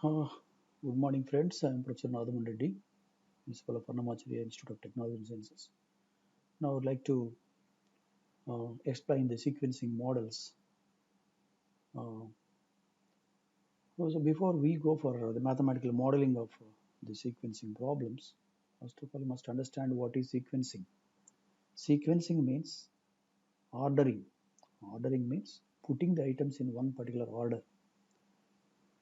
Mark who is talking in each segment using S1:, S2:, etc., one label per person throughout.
S1: Uh, Good morning, friends. I am Professor Nadhamuni Reddy, Principal of Annamacharya Institute of Technology and Sciences. Now, I would like to explain the sequencing models. Uh, so, before we go for the mathematical modeling of the sequencing problems, first of all, you must understand what is sequencing. Sequencing means ordering. Ordering means putting the items in one particular order.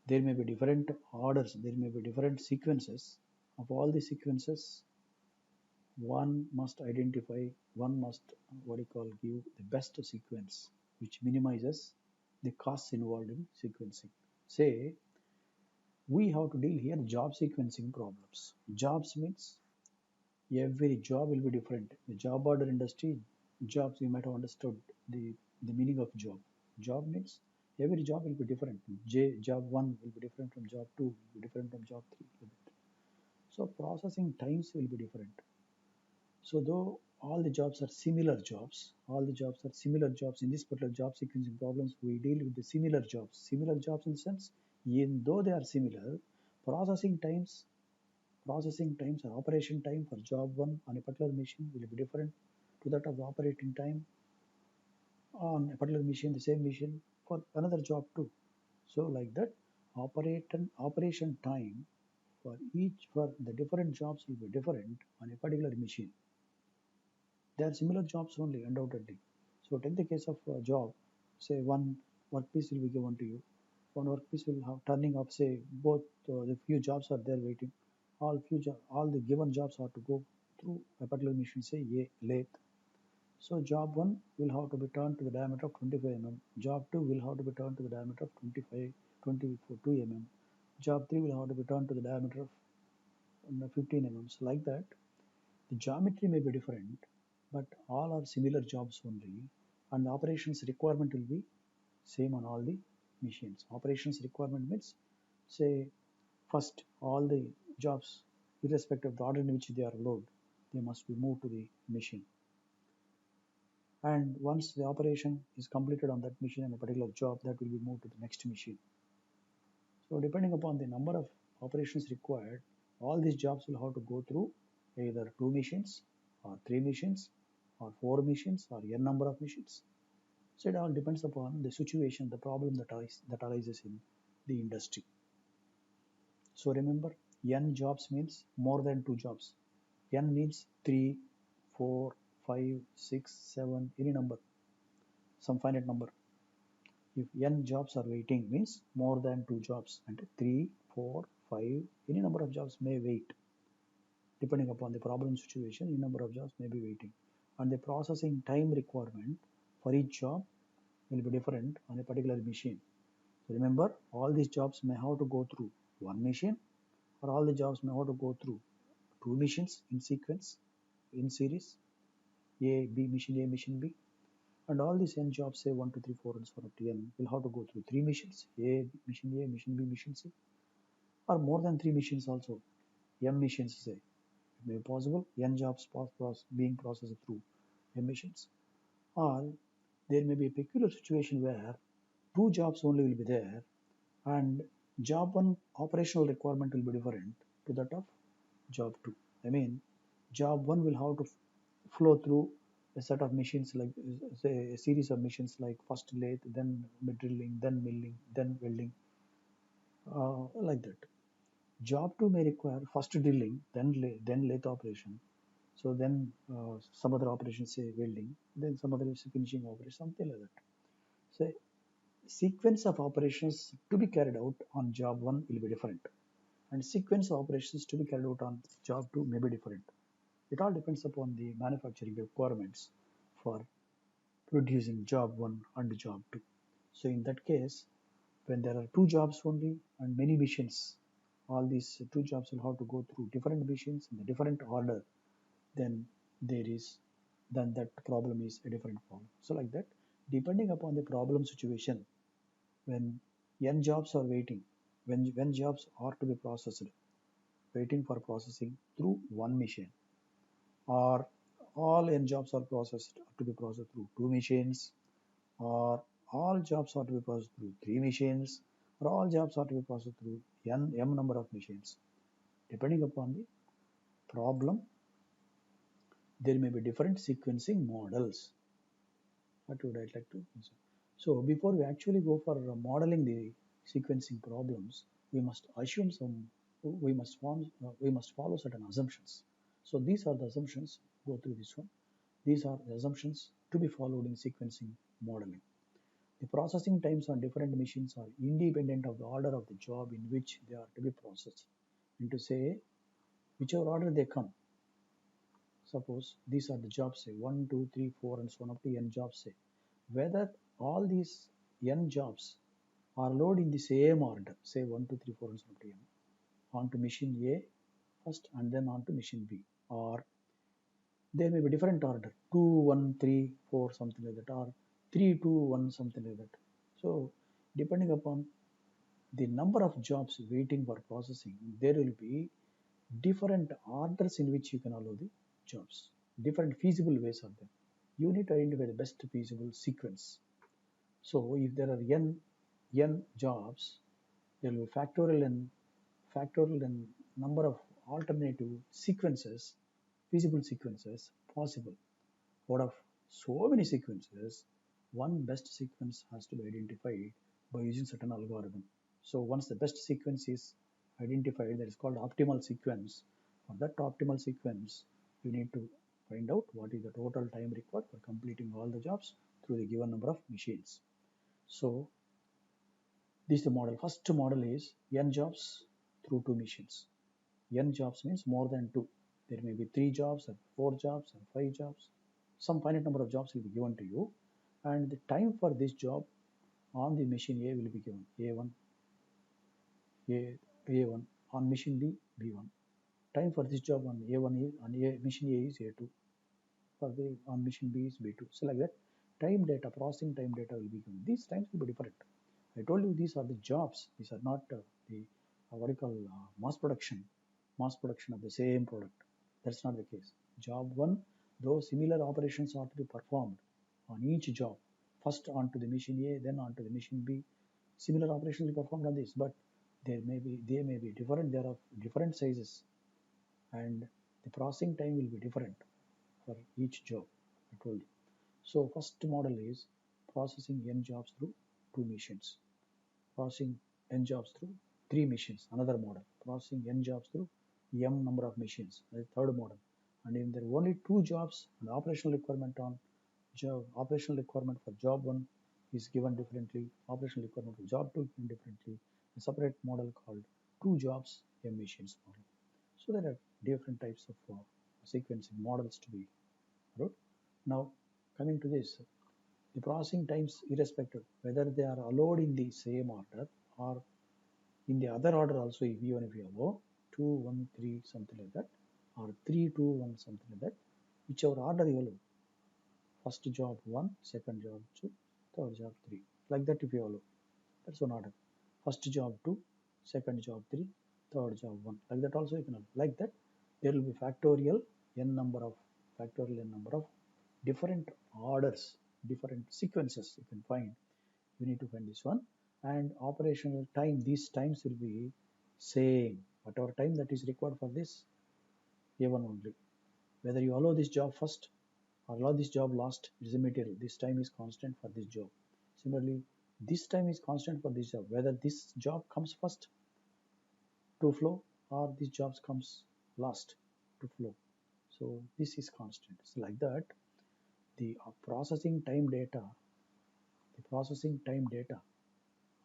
S1: There may be different orders, there may be different sequences. Of all the sequences, one must identify, one must what you call give the best sequence which minimizes the costs involved in sequencing. Say we have to deal here job sequencing problems. Jobs means every job will be different. The job order industry, jobs you might have understood the meaning of job. Job means every job will be different. Job one will be different from job two, will be different from job three. So processing times will be different. So though all the jobs are similar jobs, all the jobs are similar jobs in this particular job sequencing problems, we deal with the similar jobs. Similar jobs in the sense, even though they are similar, processing times, processing times or operation time for job one on a particular machine will be different to that of operating time on a particular machine, the same machine for another job too. So like that, operation time for the different jobs will be different on a particular machine. They are similar jobs only, undoubtedly. So take the case of a job. Say one workpiece will be given to you. One workpiece will have turning up. Say both the few jobs are there waiting. All the given jobs are to go through a particular machine. Say a lathe. So job one will have to be turned to the diameter of 25 mm. Job two will have to be turned to the diameter of 22 mm. Job three will have to be turned to the diameter of 15 mm. So like that, the geometry may be different, but all are similar jobs only, and the operations requirement will be same on all the machines. Operations requirement means, say, first all the jobs, irrespective of the order in which they are loaded, they must be moved to the machine. And once the operation is completed on that machine and a particular job, that will be moved to the next machine. So depending upon the number of operations required, all these jobs will have to go through either two machines or three machines or four machines or n number of machines. So it all depends upon the situation, the problem that arises in the industry. So remember, n jobs means more than two jobs. N means 3, 4, 5, 6, 7, any number, some finite number. If n jobs are waiting means more than two jobs, and 3, 4, 5, any number of jobs may wait. Depending upon the problem situation, any number of jobs may be waiting. And the processing time requirement for each job will be different on a particular machine. So remember, all these jobs may have to go through one machine, or all the jobs may have to go through two machines in sequence, in series, A, machine B. And all these n jobs, say 1, 2, 3, 4, and so on up to n, will have to go through three machines, A, machine B, machine C, or more than three machines also, m machines say. It may be possible n jobs being processed through m machines. Or there may be a peculiar situation where two jobs only will be there, and job one operational requirement will be different to that of job two. I mean, job one will have to flow through a set of machines, like say a series of machines, like first lathe, then drilling, then milling, then welding, like that. Job two may require first drilling, then lathe operation. So then some other operation, say welding, then some other finishing operation, something like that. So sequence of operations to be carried out on job one will be different, and sequence of operations to be carried out on job two may be different. It all depends upon the manufacturing requirements for producing job one and job two. So in that case, when there are two jobs only and many machines, all these two jobs will have to go through different machines in a different order, then there is then that problem is a different problem. So like that, depending upon the problem situation, when n jobs are waiting, when jobs are to be processed, waiting for processing through one machine, or all n jobs are processed to be processed through two machines, or all jobs are to be processed through three machines, or all jobs are to be processed through m number of machines. Depending upon the problem, there may be different sequencing models. What would I like to answer? So before we actually go for modeling the sequencing problems, we must assume some, we must follow certain assumptions. So these are the assumptions. Go through this one. These are the assumptions to be followed in sequencing modeling. The processing times on different machines are independent of the order of the job in which they are to be processed. And to say, whichever order they come, suppose these are the jobs, say 1, 2, 3, 4, and so on up to n jobs, say, whether all these n jobs are loaded in the same order, say 1, 2, 3, 4, and so on up to n, onto machine A first and then onto machine B, or there may be different order 2, 1, 3, 4, something like that, or 3, 2, 1, something like that. So, depending upon the number of jobs waiting for processing, there will be different orders in which you can allow the jobs. Different feasible ways are there. You need to identify the best feasible sequence. So if there are n jobs, there will be factorial and number of alternative sequences, feasible sequences possible. Out of so many sequences, one best sequence has to be identified by using certain algorithm. So once the best sequence is identified, that is called optimal sequence. For that optimal sequence, you need to find out what is the total time required for completing all the jobs through the given number of machines. So this is the model. First model is n jobs through 2 machines. N jobs means more than 2. There may be 3 jobs or 4 jobs or 5 jobs. Some finite number of jobs will be given to you, and the time for this job on the machine A will be given A1, A1 on machine B, B1. Time for this job on A1 is on machine A is A2. For the on machine B is B2. So like that, time data, processing time data will be given. These times will be different. I told you these are the jobs. These are not the what you call mass production of the same product. That's not the case. Job one, though similar operations are to be performed on each job. First onto the machine A, then onto the machine B. Similar operations will be performed on this, but they may be different. They are of different sizes, and the processing time will be different for each job. I told you. So first model is processing n jobs through 2 machines. Processing n jobs through 3 machines, another model. Processing n jobs through m number of machines, the third model. And if there are only 2 jobs, and operational requirement on operational requirement for job 1 is given differently, operational requirement for job 2 is given differently, a separate model called 2 jobs m machines model. So there are different types of sequencing models to be wrote. Now coming to this, the processing times irrespective whether they are allowed in the same order or in the other order also, if even if you allow 2, 1, 3, something like that, or 3, 2, 1, something like that, whichever order you allow, first job 1, second job 2, third job 3, like that if you allow, that's one order. First job 2, second job 3, third job 1, like that also you can allow. Like that, there will be n number of different orders, different sequences you can find. You need to find this one, and operational time, these times will be same. Whatever time that is required for this, A1 only. Whether you allow this job first or allow this job last, it is immaterial. This time is constant for this job. Similarly, this time is constant for this job. Whether this job comes first to flow or this job comes last to flow. So this is constant. So like that, the processing time data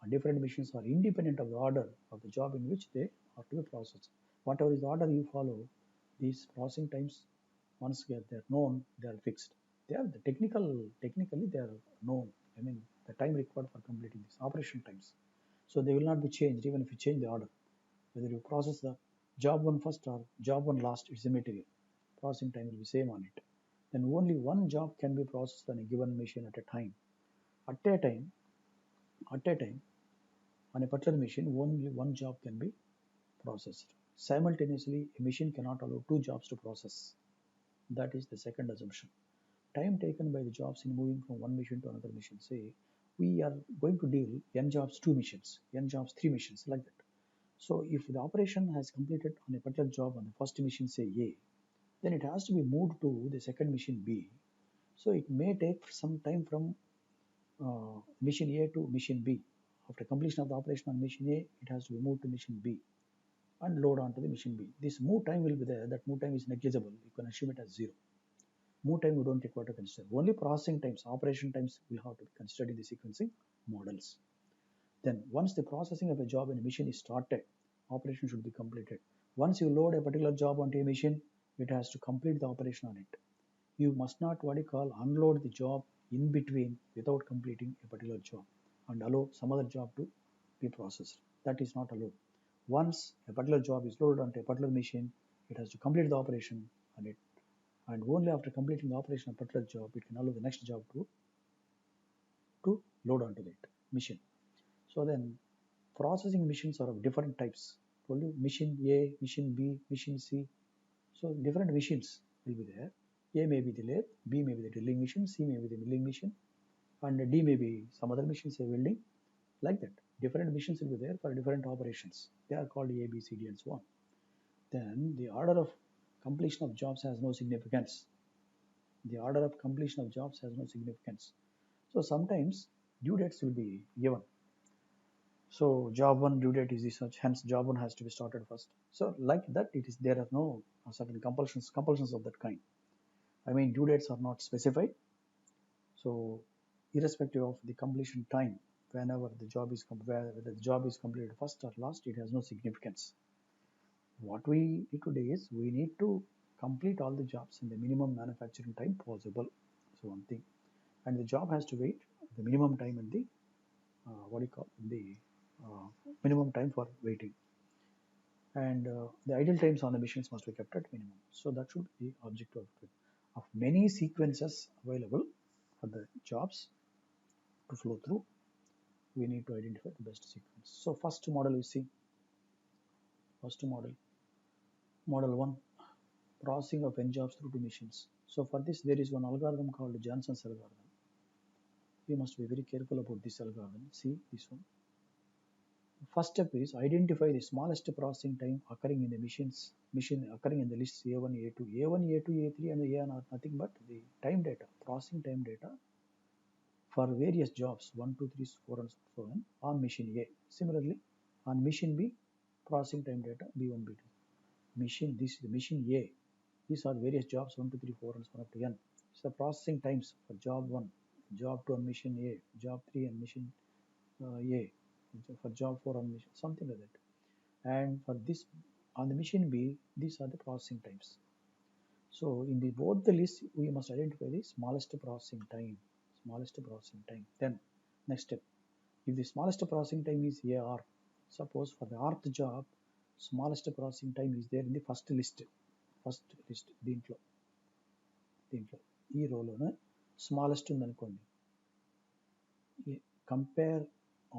S1: on different machines are independent of the order of the job in which they are to be processed. Whatever is the order you follow, these processing times, once they're known, they are fixed. They are technically they are known. I mean, the time required for completing these operation times. So they will not be changed even if you change the order. Whether you process the job one first or job one last, it's immaterial. Processing time will be same on it. Then only one job can be processed on a given machine at a time. At a time, at a time, on a particular machine, only one job can be processed. Simultaneously, a machine cannot allow 2 jobs to process. That is the second assumption. Time taken by the jobs in moving from one machine to another machine. Say, we are going to deal n jobs 2 missions, n jobs 3 missions, like that. So if the operation has completed on a particular job on the first mission, say A, then it has to be moved to the second mission B. So it may take some time from mission A to mission B. After completion of the operation on mission A, it has to be moved to mission B and load onto the mission B. This move time will be there. That move time is negligible. You can assume it as 0. Move time you don't require to consider. Only processing times, operation times will have to be considered in the sequencing models. Then once the processing of a job in a machine is started, operation should be completed. Once you load a particular job onto a machine, it has to complete the operation on it. You must not unload the job in between without completing a particular job and allow some other job to be processed. That is not allowed. Once a particular job is loaded onto a particular machine, it has to complete the operation on it, and only after completing the operation of a particular job, it can allow the next job to load onto that machine. So then processing machines are of different types. Told you machine A, machine B, machine C. So different machines will be there. A may be the lathe, B may be the drilling machine, C may be the milling machine, and D may be some other machine, say welding, like that. Different machines will be there for different operations. They are called A, B, C, D, and so on. Then the order of completion of jobs has no significance. The order of completion of jobs has no significance. So sometimes due dates will be given. So job 1 due date is this such, hence job 1 has to be started first. So like that, it is there are no certain compulsions of that kind. I mean, due dates are not specified. So irrespective of the completion time, whether the job is completed first or last, it has no significance. What we need to do is we need to complete all the jobs in the minimum manufacturing time possible. So one thing, and the job has to wait the minimum time in the minimum time for waiting, and the idle times on the machines must be kept at minimum. So that should be the objective of many sequences available for the jobs to flow through. We need to identify the best sequence. So first model we see, model 1, processing of n jobs through two machines. So for this there is one algorithm called Johnson's algorithm. We must be very careful about this algorithm. See this one. First step is identify the smallest processing time occurring in the machine occurring in the lists A1, A2, A1, A2, A3, and AN are nothing but the time data, processing time data for various jobs 1, 2, 3, 4, and so on on machine A. Similarly, on machine B, processing time data B1, B2. This is the machine A. These are various jobs 1, 2, 3, 4, and so on up to N. So processing times for job 1, job 2 on machine A, job 3 on machine A, for job 4 on machine, something like that. And for this on the machine B, these are the processing times. So in the both the lists, we must identify the smallest processing time. Then next step, if the smallest processing time is AR, suppose for the rth job, smallest processing time is there in the first list దీంట్లో ఈ రోలోనే smallest ఉందనుకోండి. Compare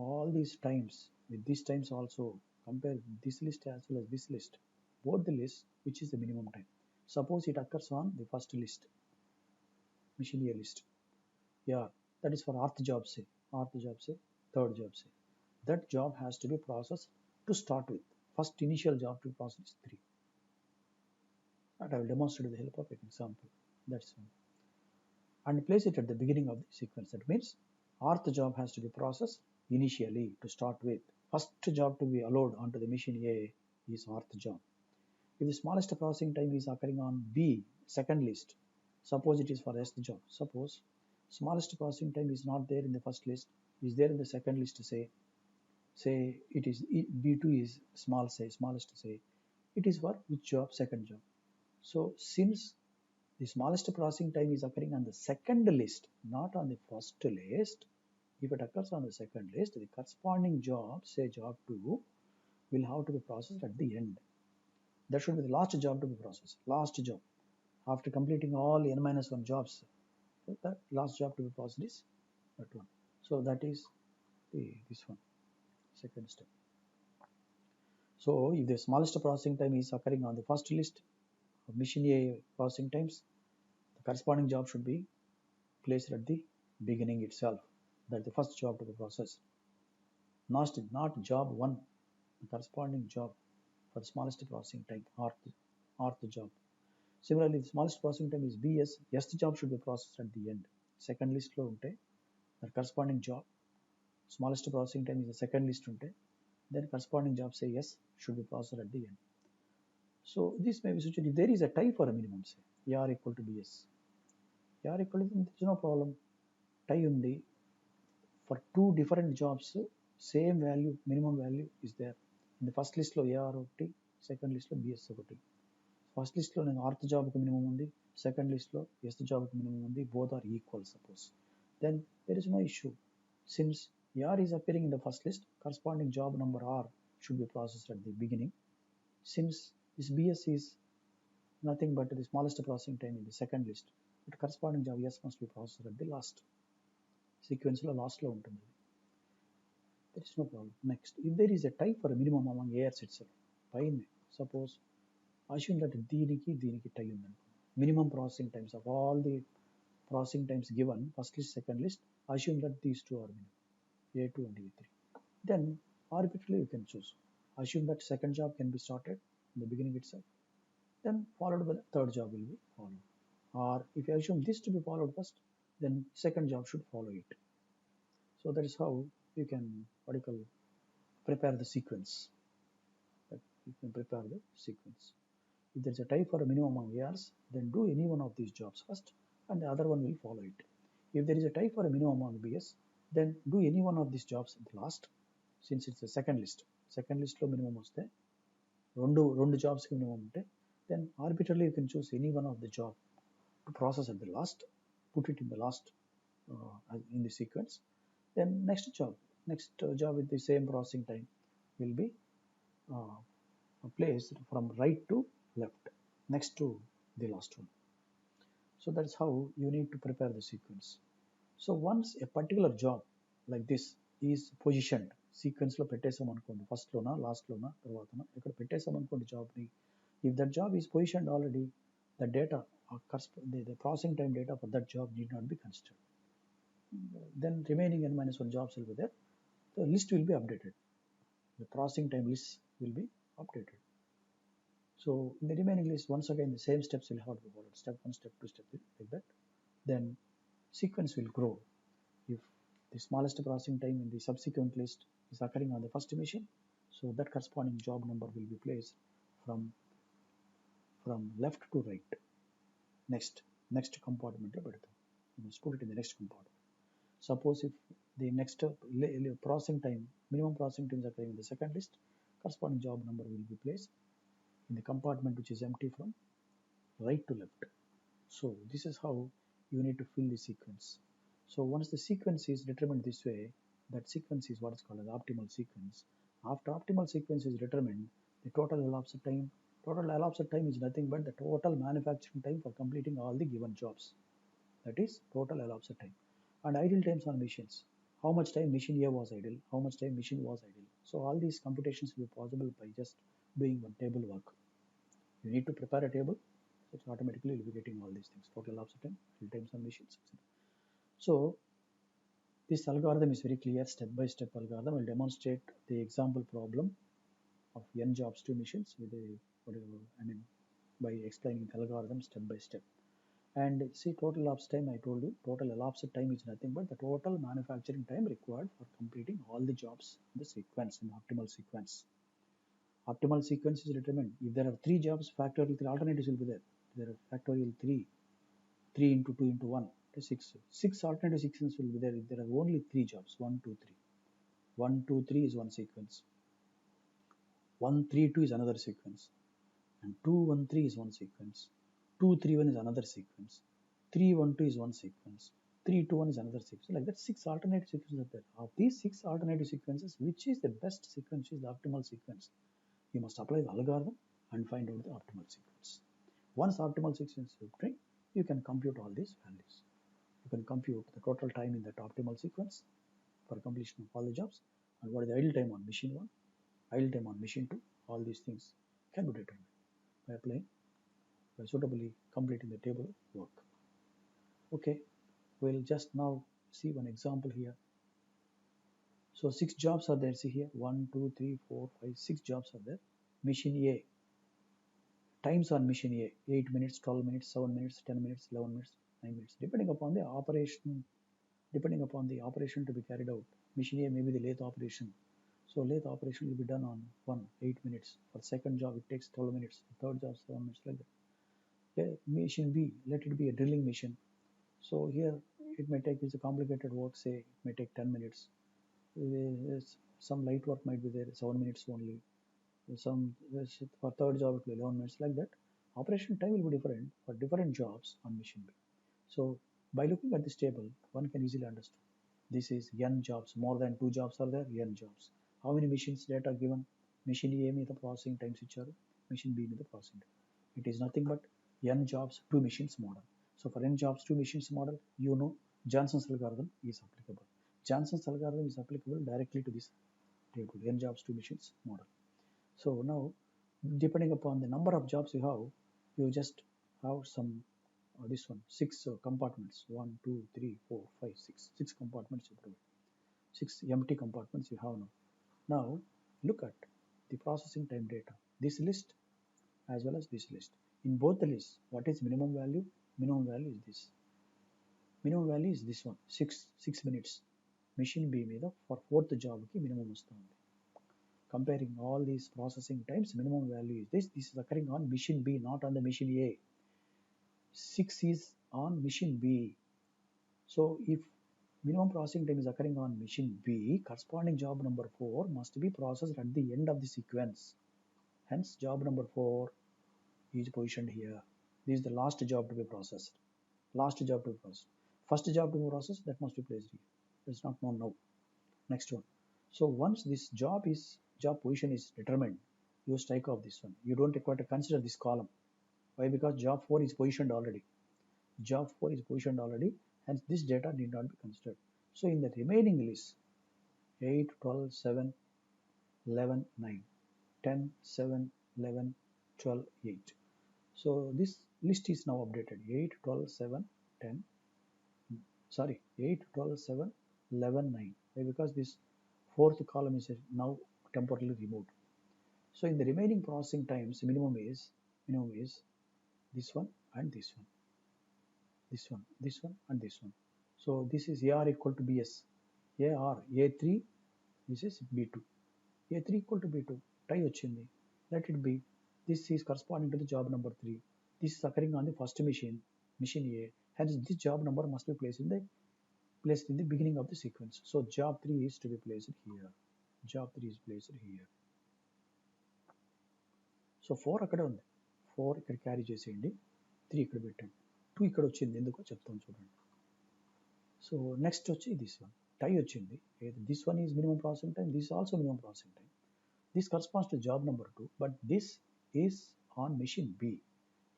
S1: all these times with these times also. Compare this list as well as this list. Both the lists, which is the minimum time. Suppose it occurs on the first list, machine A list. Yeah, that is for rth job say, third job say. That job has to be processed to start with. First initial job to process is 3. That I will demonstrate with the help of an example. That's one. And place it at the beginning of the sequence. That means rth job has to be processed initially to start with. First job to be allowed onto the machine A is rth job. If the smallest processing time is occurring on B, second list, suppose it is for S job. Suppose smallest processing time is not there in the first list, is there in the second list. Say it is B2 is smallest say, it is for which job? Second job. So since the smallest processing time is occurring on the second list, not on the first list, if it occurs on the second list, the corresponding job, say job 2, will have to be processed at the end. That should be the last job to be processed. Last job. After completing all n-1 jobs, so that last job to be processed is that one. So that is this one, second step. So if the smallest processing time is occurring on the first list of machine A processing times, the corresponding job should be placed at the beginning itself. That's the first job to be processed. Not job 1, the corresponding job for the smallest processing time, or the job. Similarly, the smallest processing time is BS. Yes, the job should be processed at the end. Second list lo unte, the corresponding job, smallest processing time is the second list unte, then corresponding job say yes should be processed at the end. So this may be situated if there is a tie for a minimum, say AR equal to BS. AR equal to, there is no problem. Tie undi for two different jobs, same value, minimum value is there. In the first list lo AR okati, second list lo BS okati. First list lo north job ku minimum undi, second list lo east job ku minimum undi, both are equal suppose. Then there is no issue. Since AR is appearing in the first list, corresponding job number R should be processed at the beginning. Since this BS is nothing but the smallest processing time in the second list, but corresponding job S must be processed at the last sequence lo last lo ఉంటుంది. There is no problem. Next, if there is a type for a minimum among ARs itself, fine. Suppose assume that దీనికి tie ఉందనుకో. Minimum processing times of all the processing times given, first list, second list, assume that these two are minimum, A2 and A3. Then arbitrarily you can choose. Assume that second job can be started in the beginning itself, then followed by the third job will be followed. Or if you assume this to be followed first, then second job should follow it. So that is how you can prepare the sequence. You can prepare the sequence. If there is a tie for a minimum among ARs, then do any one of these jobs first, and the other one will follow it. If there is a tie for a minimum among BS, then do any one of these jobs at the last, since it's a second list. Second list lo minimum vaste, రెండు jobs ki minimum unte, then arbitrarily you can choose any one of the job to process at the last, put it in the last in the sequence. Then next job with the same processing time will be placed from right to left next to the last one. So that's how you need to prepare the sequence. So once a particular job like this is positioned, sequence lo పెట్టేసాం అనుకోండి, first లోనా last లోనా తర్వాతనా ఇక్కడ పెట్టేసాం అనుకోండి జాబ్ని. If that job is positioned already, the data, the processing time data for that job need not be considered. Then remaining n-1 jobs will be there. The list will be updated. The processing time list will be updated. So in the remaining list, once again, the same steps will have to be followed. Step 1, step 2, step 3, like that. Then sequence will grow. If the smallest processing time in the subsequent list is occurring on the first machine, so that corresponding job number will be placed from left to right. Next compartment lo పెడతాం. You must put it in the next compartment. Suppose if the next processing time, minimum processing time is occurring in the second list, corresponding job number will be placed in the compartment which is empty from right to left. So this is how you need to fill the sequence. So once the sequence is determined this way, that sequence is what is called as optimal sequence. After optimal sequence is determined, the total elapsed time is nothing but the total manufacturing time for completing all the given jobs. That is total elapsed time. And idle times on machines. How much time machine A was idle, how much time machine was idle. So all these computations will be possible by just doing one table work. You need to prepare a table, so automatically you'll be getting all these things. Total elapsed time, idle times on machines, etc. So this algorithm is very clear, step-by-step algorithm. I'll demonstrate the example problem of n jobs to machines with by explaining the algorithm step by step. And see, total elapsed time, I told you, total elapsed time is nothing but the total manufacturing time required for completing all the jobs in the sequence, in the optimal sequence. Optimal sequence is determined. If there are 3 jobs, factorial 3 alternatives will be there. There are factorial 3 into 2 into 1, 6. 6 alternative sequences will be there if there are only 3 jobs, 1, 2, 3. 1, 2, 3 is one sequence. 1, 3, 2 is another sequence. And 2, 1, 3 is one sequence. 2, 3, 1 is another sequence. 3, 1, 2 is one sequence. 3, 2, 1 is another sequence. Like that, 6 alternative sequences are there. Of these 6 alternative sequences, which is the best sequence, is the optimal sequence. You must apply the algorithm and find out the optimal sequence. Once optimal sequence is obtained, you can compute all these values. You can compute the total time in that optimal sequence for completion of all the jobs, and what is the idle time on machine 1, idle time on machine 2. All these things can be determined by applying, by suitably completing the table work. Okay, we'll just now see one example here. So 6 jobs are there. See here, 1, 2, 3, 4, 5, 6 jobs are there. Machine A, times on machine A, 8 minutes, 12 minutes, 7 minutes, 10 minutes, 11 minutes, 9 minutes, depending upon the operation. Depending upon the operation to be carried out, machine A may be the lathe operation. So lathe operation will be done on 8 minutes. For second job, it takes 12 minutes. The third job, 7 minutes, like that. Machine B, let it be a drilling machine. So here it may take, it's a complicated work, say it may take 10 minutes. Some light work might be there, 7 minutes only. Some for third job it will be 11 minutes, like that. Operation time will be different for different jobs on machine B. So by looking at this table, one can easily understand. This is n jobs, more than 2 jobs are there, n jobs. How many machines data given? Machine A మీద processing times ఇచ్చారు, machine B మీద processing time. It is nothing but n jobs, 2 machines model. So for n jobs, 2 machines model, you know Johnson's algorithm is applicable. Johnson's algorithm is applicable directly to this table, n jobs, 2 machines model. So now, depending upon the number of jobs you have, you just have some this one, 6 compartments, 1, 2, 3, 4, 5, 6, 6 compartments you provide. 6 empty compartments you have now. Now look at the processing time data. This list as well as this list. In both the lists, what is minimum value? Minimum value is this. Minimum value is this one, 6 minutes. Machine B మీద for fourth job ki minimum వస్తుంది. Comparing all these processing times, minimum value is this. This is occurring on machine B, not on the machine A. 6 is on machine B. So if minimum processing time is occurring on machine B, corresponding job number 4 must be processed at the end of the sequence. Hence, job number 4 is positioned here. This is the last job to be processed. Last job to be processed. First job to be processed, that must be placed here. It's not known now. Next one. So once this job position is determined, you strike off this one. You don't require to consider this column. Why? Because job 4 is positioned already. Job 4 is positioned already, hence this data need not be considered. So in the remaining list, 8, 12, 7, 11, 9, 10, 7, 11, 12, 8. So this list is now updated. 8, 12, 7, 10. Sorry, 8, 12, 7, 11, 9. Why? Because this fourth column is now temporarily removed. So in the remaining processing times, minimum is this one and this one, this one, this one and this one. So this is AR equal to BS. AR, A3, this is B2. A3 equal to B2. Tie వచ్చింది. Let it be. This is corresponding to the job number 3. This is occurring on the first machine A. Hence this job number must be placed in the beginning of the sequence. So job 3 is to be placed here. Job 3 is placed here. So 4 అక్కడే ఉంది. 4 ఇక్కడ carry చేసేయండి, 3 ఇక్కడ పెట్టండి, 2 ఇక్కడ వచ్చింది, ఎందుకో చెప్తాను చూడండి. సో నెక్స్ట్ వచ్చి దిస్ వన్ టై వచ్చింది. This one is minimum processing time, this also minimum processing time. This corresponds to job number 2, but this is on machine B.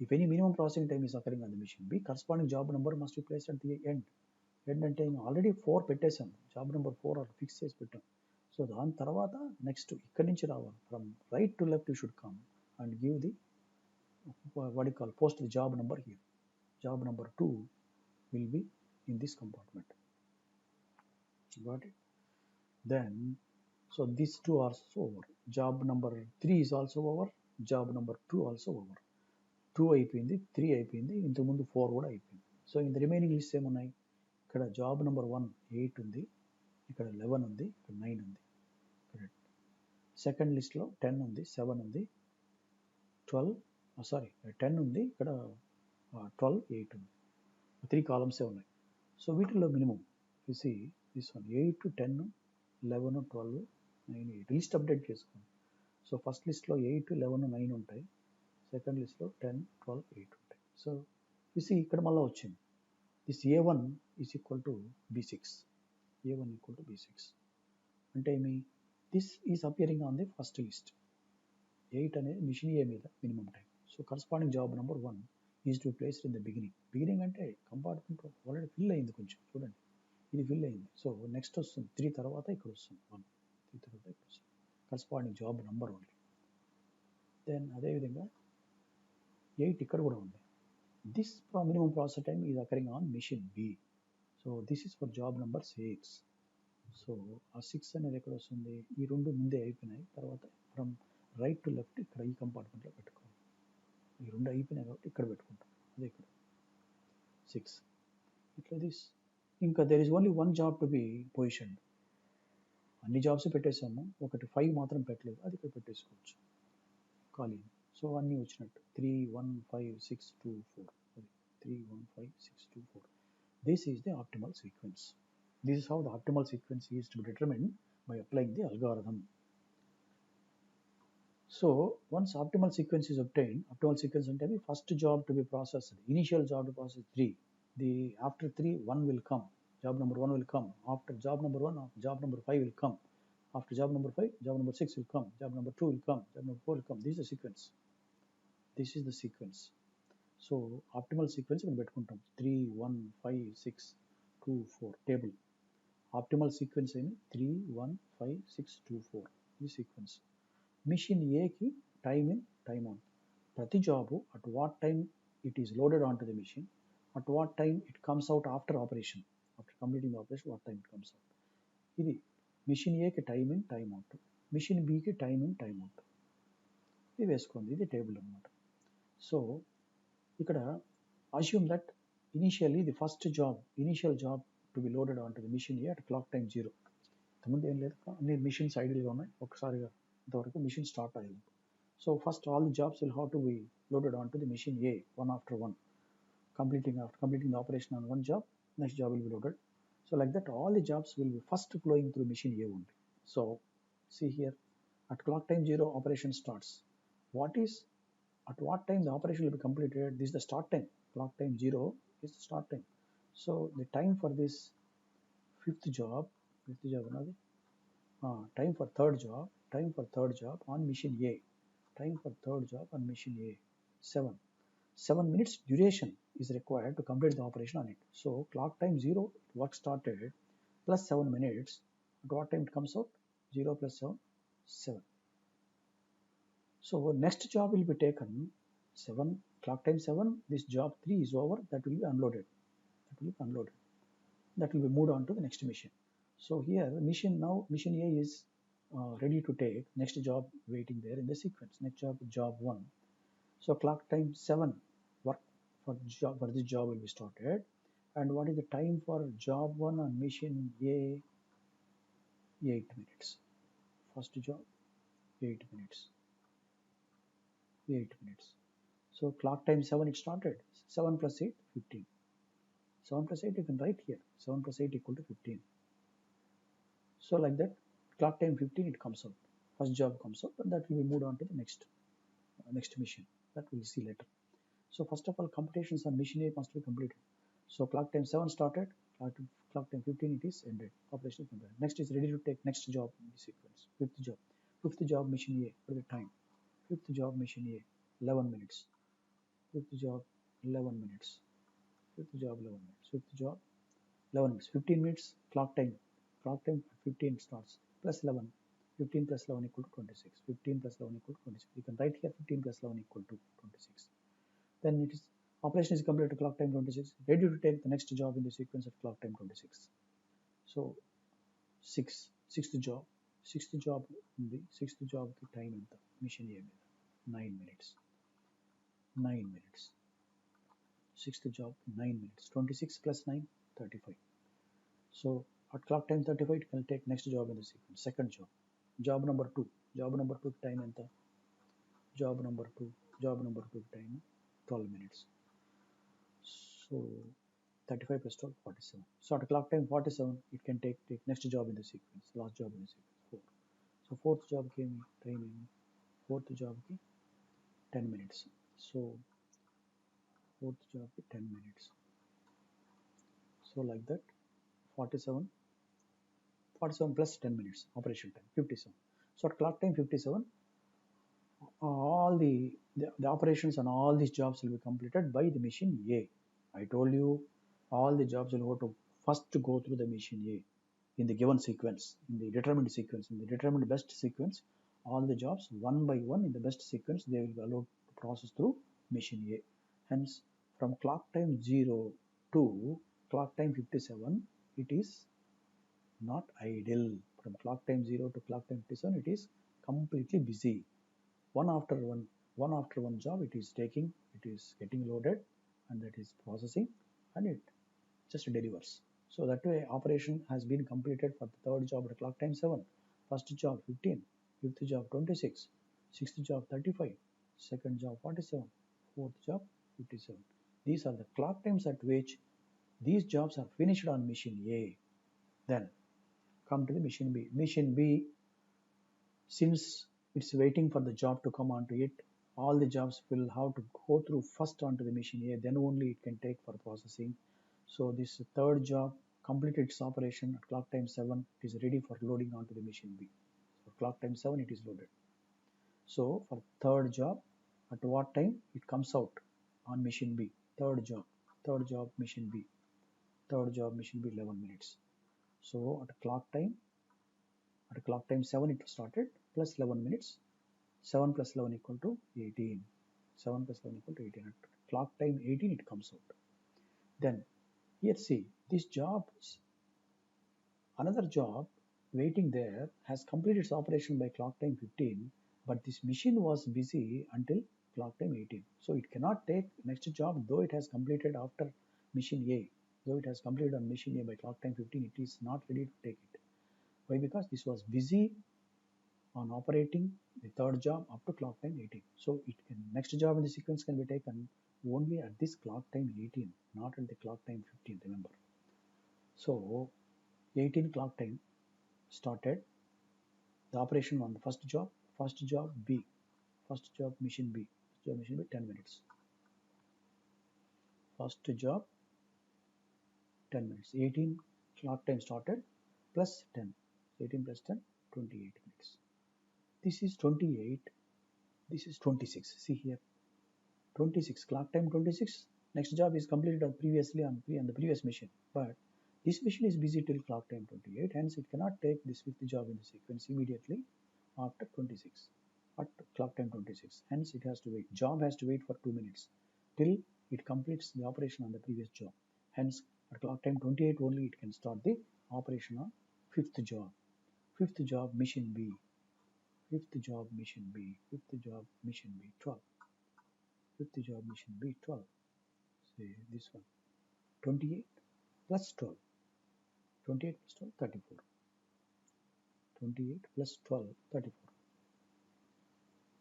S1: If any minimum processing time is occurring on the machine B, corresponding job number must be placed at the end. End అంటే already 4 పెట్టేసాం, job number 4 are fix చేసి పెట్టాం. So దాని తర్వాత next ఇక్కడి నుంచి రావాలి, from right to left you should come and give the what you call post the job number here. Job number 2 will be in this compartment. Got it? Then so these two are over. Job number 3 is also over. Job number 2 also over. 2 అయిపోయింది, 3 అయిపోయింది, ఇంతకుముందు 4 కూడా అయిపోయింది. So in the remaining list ఏమున్నాయి? ఇక్కడ job number 1 8 ఉంది, ఇక్కడ 11 ఉంది, ఇక్కడ 9 ఉంది. కరెక్ట్. సెకండ్ లిస్ట్లో 10 ఉంది, 7 ఉంది, 10 ఉంది, ఇక్కడ 12, 8 ఉంది. 3 కాలమ్సే ఉన్నాయి. సో వీటిల్లో మినిమం చూసి దిస్ వన్ 8, 10, 11, 12, 9, 8 లిస్ట్ అప్డేట్ చేసుకోండి. సో ఫస్ట్ లిస్ట్లో 8, 11, 9 ఉంటాయి. సెకండ్ లిస్ట్లో 10, 12, 8 ఉంటాయి. సో చూసి ఇక్కడ మళ్ళీ వచ్చింది. This A1 is equal to B6. A1 equal to B6 అంటే ఏమి? This is appearing on the first list. 8 అనేది మిషన్ ఏ మీద minimum time. So corresponding job number 1 is to placed in the beginning. Beginning అంటే compartment already fill అయింది, కొంచెం చూడండి, ఇది fill అయింది. సో నెక్స్ట్ వస్తుంది 3 తర్వాత ఇక్కడ వస్తుంది 1, 3 తర్వాత ఇక్కడ వస్తుంది corresponding job number only. Then అదేవిధంగా 8 ఇక్కడ కూడా ఉంది. This minimum process time is occurring on machine B. So this is for job number 6. So ఆ 6 అనేది ఎక్కడ వస్తుంది, ఈ రెండు ముందే అయిపోయినాయి, తర్వాత ఫ్రమ్ రైట్ టు లెఫ్ట్ ఇక్కడ ఈ కంపార్ట్మెంట్లో పెట్టుకోవాలి. ఈ రెండు అయిపోయినాయి కాబట్టి ఇక్కడ పెట్టుకుంటాం, అదే ఇక్కడ 6 ఇట్లా దిస్. ఇంకా there is only one job to be position. అన్ని జాబ్స్ పెట్టేసాము, ఒకటి 5 మాత్రం పెట్టలేదు, అది ఇక్కడ పెట్టేసుకోవచ్చు ఖాళీ. సో అన్నీ వచ్చినట్టు 3 1 5 6 2 4, అది 3 1 5 6 2 4. This is the optimal sequence. This is how the optimal sequence is to be determined by applying the algorithm. So once optimal sequence is obtained, optimal sequence అంటే the first job to be processed, initial job to process 3, the after 3 1 will come, job number 1 will come, after job number 1 job number 5 will come, after job number 5 job number 6 will come, job number 2 will come, job number 4 will come. This is the sequence. This is the sequence. So optimal sequence మనం పెట్టుకుంటాం 3 1 5 6 2 4 table. Optimal sequence అయిన 3 1 5 6 2 4 ఈ sequence. Machine ఏకి time in time out, ప్రతి job at what time it is loaded on to the machine, at what time it comes out after operation, after completing operation what time it comes out. ఇది machine ఏకి time in time out, machine బికి time in time out, ఇది వేసుకోండి, ఇది table అనమాట. So ఇక్కడ assume that initially the first job, initial job to be loaded onto the machine A at clock time 0. ఇంతకుముందు ఏం లేదు, అన్ని మిషన్స్ ఐడియల్గా ఉన్నాయి, ఒకసారిగా ఇంతవరకు మిషన్ స్టార్ట్ అయ్యింది. So first all the jobs will have to be loaded on to the machine A one after one, completing the operation on one job, next job will be loaded. So like that all the jobs will be first flowing through machine A only. So see here, at clock time 0 operation starts. At what time the operation will be completed? This is the start time. Clock time 0 is the start time. So the time for this fifth job another, time for third job on machine A, time for third job on machine A 7 minutes duration is required to complete the operation on it. So clock time 0 work started plus 7 minutes. At what time it comes out? 0 plus 7 7. So next job will be taken 7, clock time 7, this job 3 is over, that will be unloaded, that will be moved on to the next mission. So here mission A is ready to take next job waiting there in the sequence, next job 1. So clock time 7 work for this job will be started. And what is the time for job 1 on mission A? 8 minutes. First job 8 minutes. So clock time 7 it started, 7 plus 8 15, 7 plus 8 you can write here, 7 plus 8 equal to 15. So like that clock time 15 it comes out, first job comes out, and that will be moved on to the next mission, that we will see later. So first of all computations on mission A must be completed. So clock time 7 started, clock time 15 it is ended, operation is completed. Next is ready to take next job in the sequence, fifth job mission A. What is the time? Fifth job mission A 11 minutes, fifth job 11 minutes, fifth job 11 minutes, fifth job 11 minutes, 15 minutes clock time 15 starts, plus 11, 15 plus 11 equal to 26, 15 plus 11 equal to 26. You can write here 15 plus 11 equal to 26. Then it is operation is completed clock time 26, ready to take the next job in the sequence at clock time 26. So sixth job in the sixth job the time in the mission A 9 minutes, sixth job 9 minutes, 26 plus 9 35. So at clock time 35 it can take next job in the sequence, second job number 2 time ఎంత, job number 2 time 12 minutes. So 35 plus 12 47. So at clock time 47 it can take next job in the sequence, last job in the sequence 4. So fourth job came time in fourth job ki 10 minutes. So fourth job ki 10 minutes. So like that 47 plus 10 minutes operation time 57. So at clock time 57 all the operations on all these jobs will be completed by the machine A. I told you all the jobs will go to first to go through the machine A in the given sequence, in the determined sequence, in the determined best sequence. All the jobs one by one in the best sequence they will be allowed to process through machine A. Hence from clock time 0 to clock time 57 it is not idle. From clock time 0 to clock time 57, it is completely busy. One after one, one after one job it is taking, it is getting loaded, and that is processing, and it just delivers. So that way operation has been completed for the third job at clock time 7, first job 15, fifth job 26, sixth job 35, second job 47, fourth job 57. These are the clock times at which these jobs are finished on machine A. Then come to the machine B. Machine B, since it's waiting for the job to come onto it, all the jobs will have to go through first onto the machine A, then only it can take for processing. So this third job completed its operation at clock time 7. It is ready for loading onto the machine B. So clock time 7 it is loaded. So for third job, at what time it comes out on machine B? Third job machine B, third job machine B 11 minutes. So at clock time 7 it started plus 11 minutes. 7 plus 11 equal to 18. 7 plus 11 equal to 18. At clock time 18 it comes out. Then here see, this job, another job waiting there has completed its operation by clock time 15, but this machine was busy until clock time 18. So it cannot take next job though it has completed after machine A. Though it has completed on machine A by clock time 15, it is not ready to take it. Why? Because this was busy on operating the third job up to clock time 18. So it can, next job in the sequence can be taken only at this clock time 18, not at the clock time 15, remember. So 18 clock time started the operation on the first job B, first job machine B, first job machine B 10 minutes. First job 10 minutes. 18 clock time started plus 10. 18 plus 10, 28 minutes. This is 28, this is 26. See here, 26 clock time 26. Next job is completed on previously on the previous machine, but this machine is busy till clock time 28, hence it cannot take this fifth job in the sequence immediately after 26 at clock time 26. Hence it has to wait. Job has to wait for 2 minutes till it completes the operation on the previous job. Hence at clock time 28 only it can start the operation on fifth job. Fifth job machine B. Fifth job machine B. Fifth job machine B 12. Fifth job machine B 12. Say this one 28 plus 12. 28 plus 12 34. 28 plus 12 34.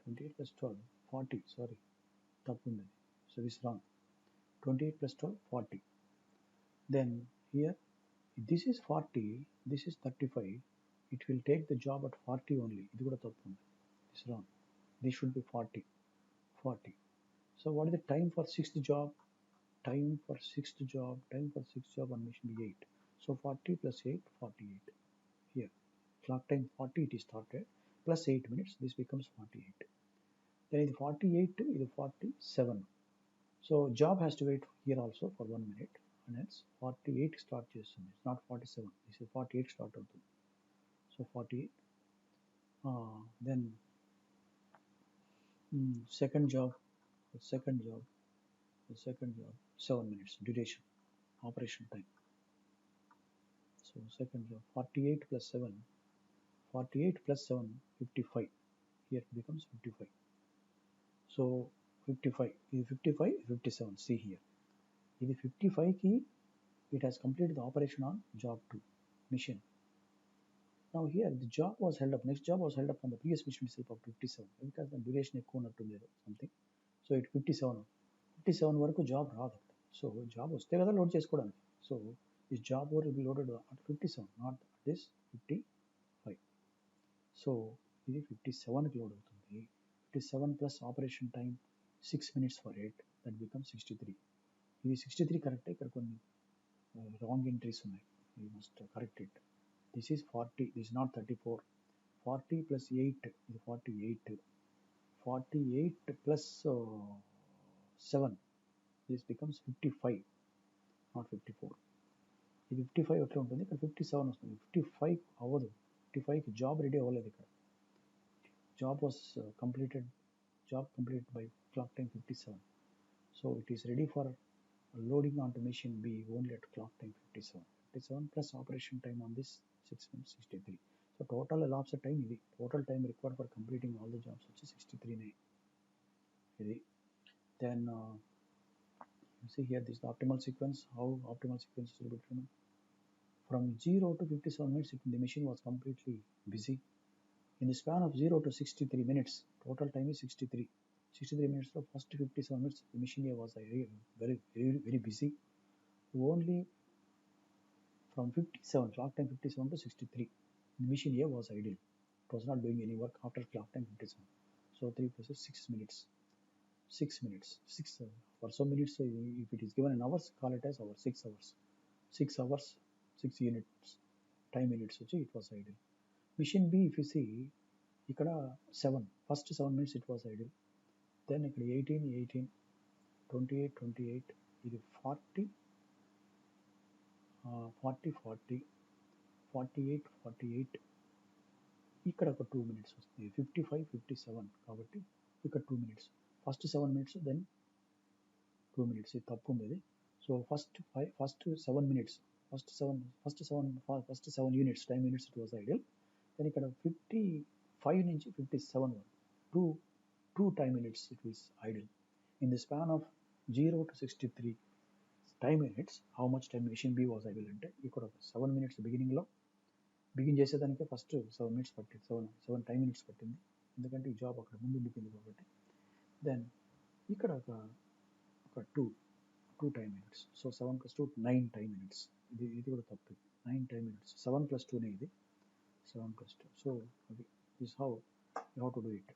S1: 28 plus 12 40. Sorry, తప్పుంది. So this is wrong. 28 plus 12 40. Then here this is 40, this is 35. It will take the job at 40 only. ఇది కూడా తప్పు ఉంది. This is wrong. This should be 40. 40. So what is the time for sixth job? Time for sixth job on mission be 8. So 40 plus 8, 48. Here, clock time 40 it is started, plus 8 minutes, this becomes 48. Then ఇది 48, ఇది 47. So job has to wait here also for 1 minute, and hence 48 start చేస్తుంది. It's not 47. This is 48 start అవుతుంది. So 48. Then second job, 7 minutes duration, operation time. So second job 48 plus 7, 48 plus 7, 55. Here it becomes 55. So 55 is 55, 57. See here. In 55 key, it has completed the operation on job 2 mission. Now here the job was held up. Next job was held up on the previous mission itself of 57 because the duration ఎక్కువ ఉన్నట్టుంది something. So it 57. 57 వరకు job రాదు. So job వస్తే కదా load చేసుకోవడానికి. So this job will be loaded at 57, not this 55. So ఇది 57కి load అవుతుంది. 57 plus operation time 6 minutes for it, that becomes 63. ఇది 63 కరెక్ట్. ఇక్కడ కొన్ని రాంగ్ ఎంట్రీస్ ఉన్నాయి. You must correct it. This is 40, this is not 34. 40 plus 8 is 48. 48 plus 7, this becomes 55, not 54. ఇది 55 ఎట్లా ఉంటుంది, ఇక్కడ 57 వస్తుంది. 55 అవ్వదు. 55కి జాబ్ రెడీ అవ్వలేదు. ఇక్కడ job was completed by clock time 57. So it is ready for loading onto machine B only at clock time 57. 57 plus operation time on this 6 minutes 63. So total elapsed time ఇది. Total time required for completing all the jobs వచ్చి 63 ఇది. Then you see here this is the optimal sequence. How optimal sequence is determined? From 0 to 57 minutes, the machine was completely busy. In the span of 0 to 63 minutes, total time is 63. 63 minutes, the first 57 minutes, the machine was very busy. Only from 57, clock time 57 to 63, the machine A was idle. It was not doing any work after clock time 57. So 3 plus 6 minutes. 6 minutes. 6 for some minutes, if it is given in hours, call it as hours. 6 hours. 6 hours, 6 units. Time units, it was idle. Machine B, if you see, ఇక్కడ 7 first 7 minutes it was idle, then ఇక్కడ 18 18 28 28 ఇది 40 40 40 48 48 ఇక్కడ ఒక 2 minutes వస్తుంది 55 57 కాబట్టి ఇక్కడ 2 minutes first 7 minutes then 2 minutes ఇది తప్పు ఉంది. So first 7 minutes first 7 units time units it was idle. then ఇక్కడ 55 నుంచి 57 2 time minutes it was idle. In the span of 0 to 63 time minutes, how much time machine B was idle అంటే ఇక్కడ 7 minutes begin చేసేదానికి first 7 minutes పట్టింది, 7 time minutes పట్టింది, ఎందుకంటే ఈ job అక్కడ ముందు ఉండిపోయింది కాబట్టి. దెన్ ఇక్కడ ఒక 2 time minutes. So 7 plus 2 9 time minutes. ఇది కూడా తప్పు, 9 time minutes. 7 plus 2 ఇది 7 plus 2. So this is how you have to do it.